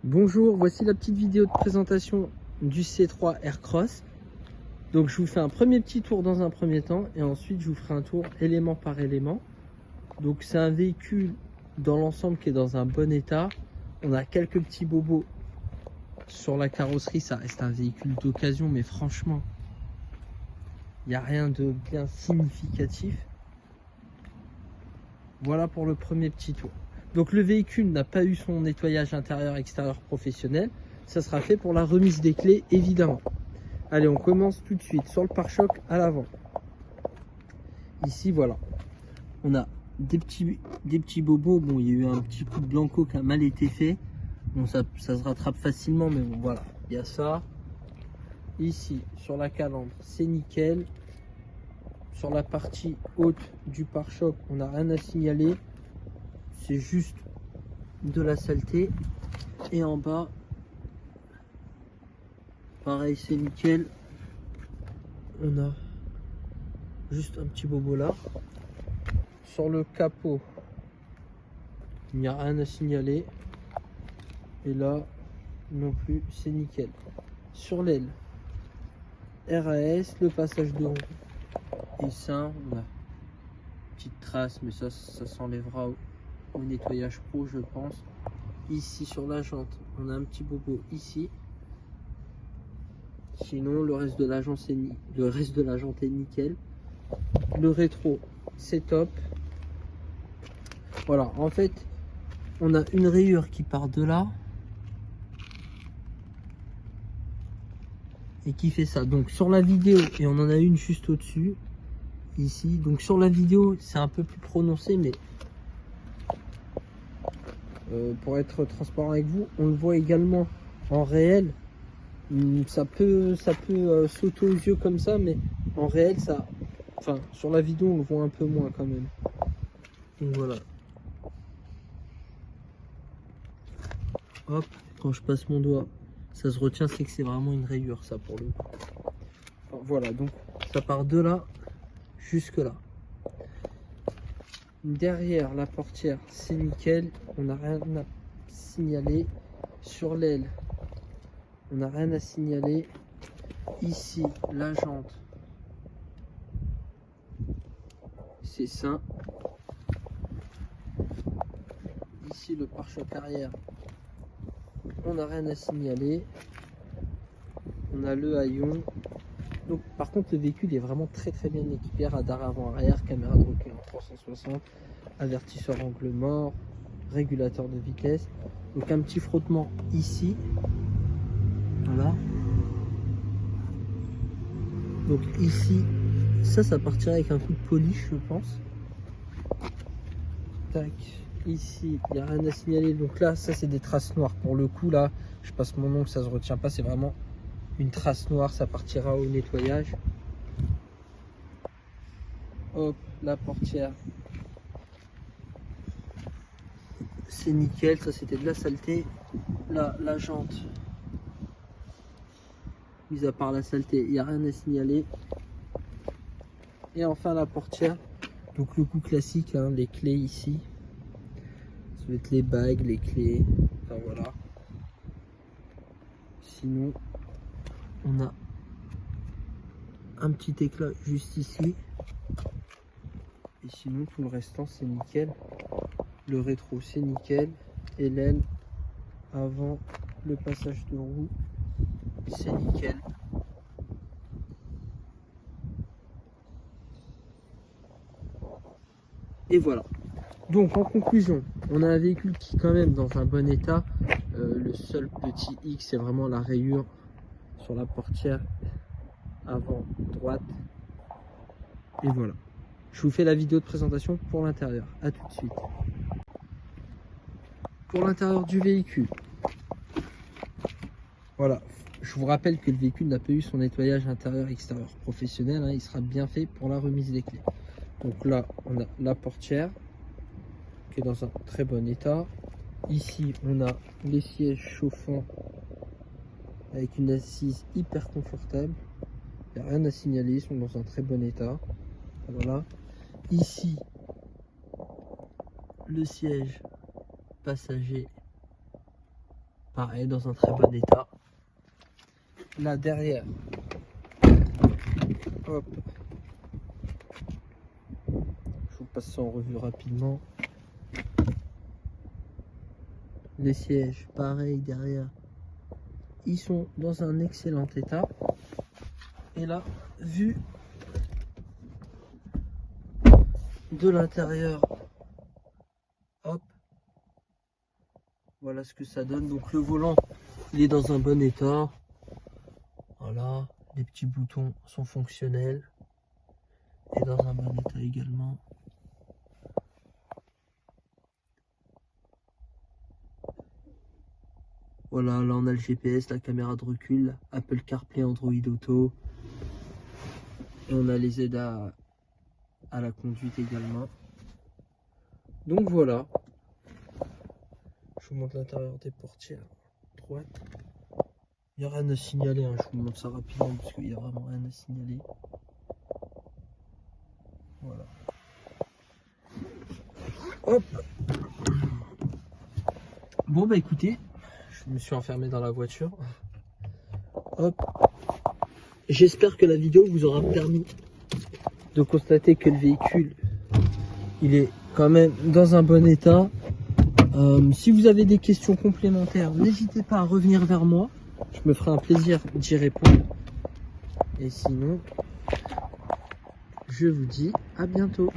Bonjour, voici la petite vidéo de présentation du C3 Aircross. Donc je vous fais un premier petit tour dans un premier temps et ensuite je vous ferai un tour élément par élément. Donc c'est un véhicule dans l'ensemble qui est dans un bon état. On a quelques petits bobos sur la carrosserie, ça reste un véhicule d'occasion mais franchement il n'y a rien de bien significatif. Voilà pour le premier petit tour. Donc le véhicule n'a pas eu son nettoyage intérieur-extérieur professionnel. Ça sera fait pour la remise des clés évidemment. Allez, on commence tout de suite sur le pare-choc à l'avant. Ici, voilà. On a des petits bobos. Bon, il y a eu un petit coup de blanco qui a mal été fait. Bon, ça se rattrape facilement, mais bon, voilà. Il y a ça. Ici, sur la calandre, c'est nickel. Sur la partie haute du pare-choc, on n'a rien à signaler. C'est juste de la saleté. Et en bas, pareil, c'est nickel. On a juste un petit bobo là. Sur le capot, il n'y a rien à signaler. Et là, non plus, c'est nickel. Sur l'aile, RAS, le passage de roue est sain. On a une petite trace, mais ça s'enlèvera au nettoyage pro, je pense. Ici, sur la jante, on a un petit bobo ici. Sinon, le reste de la jante est nickel. Le rétro, c'est top. Voilà, en fait, on a une rayure qui part de là et qui fait ça. Donc sur la vidéo, et on en a une juste au-dessus, ici. Donc sur la vidéo, c'est un peu plus prononcé, mais pour être transparent avec vous, on le voit également en réel. Ça peut sauter aux yeux comme ça, mais en réel, ça, enfin, sur la vidéo, on le voit un peu moins quand même. Donc voilà. Hop, quand je passe mon doigt, ça se retient, c'est que c'est vraiment une rayure, ça, pour le coup. Enfin, voilà, donc ça part de là jusque là. Derrière la portière, c'est nickel, on n'a rien à signaler. Sur l'aile, on n'a rien à signaler. Ici, la jante, c'est sain. Ici, le pare-choc arrière, on n'a rien à signaler. On a le haillon. Donc, par contre, le véhicule est vraiment très bien équipé. Radar avant-arrière, caméra de recul en 360, avertisseur angle mort, régulateur de vitesse. Donc un petit frottement ici. Voilà. Donc ici, ça partira avec un coup de polish, je pense. Tac. Ici, il n'y a rien à signaler. Donc là, ça c'est des traces noires. Pour le coup, là, je passe mon ongle, ça se retient pas. C'est vraiment une trace noire. Ça partira au nettoyage. Hop, la portière. C'est nickel. Ça c'était de la saleté. Là, la jante. Mis à part la saleté, il n'y a rien à signaler. Et enfin la portière. Donc le coup classique, hein, les clés ici. Ça va être les bagues, les clés. Enfin voilà. Sinon, on a un petit éclat juste ici. Et sinon, tout le restant, c'est nickel. Le rétro, c'est nickel. Et l'aile, avant le passage de roue, c'est nickel. Et voilà. Donc en conclusion, on a un véhicule qui est quand même dans un bon état. Le seul petit X, c'est vraiment la rayure sur la portière avant droite. Et voilà. Je vous fais la vidéo de présentation pour l'intérieur. A tout de suite. Pour l'intérieur du véhicule. Voilà. Je vous rappelle que le véhicule n'a pas eu son nettoyage intérieur-extérieur professionnel. Hein, il sera bien fait pour la remise des clés. Donc là, on a la portière qui est dans un très bon état. Ici, on a les sièges chauffants avec une assise hyper confortable. Il n'y a rien à signaler, ils sont dans un très bon état. Voilà. Ici, le siège passager pareil, dans un très bon état. Là derrière, hop, je vous passe ça en revue rapidement. Les sièges, pareil derrière, ils sont dans un excellent état. Et là, vue de l'intérieur, hop, voilà ce que ça donne. Donc le volant, il est dans un bon état. Voilà, les petits boutons sont fonctionnels et dans un bon état également. Voilà, là on a le GPS, la caméra de recul, Apple CarPlay, Android Auto. Et on a les aides à la conduite également. Donc voilà. Je vous montre l'intérieur des portières. Droite. Il n'y a rien à signaler, hein. Je vous montre ça rapidement parce qu'il n'y a vraiment rien à signaler. Voilà. Hop. Bon bah écoutez, je me suis enfermé dans la voiture. Hop. J'espère que la vidéo vous aura permis de constater que le véhicule, il est quand même dans un bon état. Si vous avez des questions complémentaires, n'hésitez pas à revenir vers moi. Je me ferai un plaisir d'y répondre. Et sinon, je vous dis à bientôt.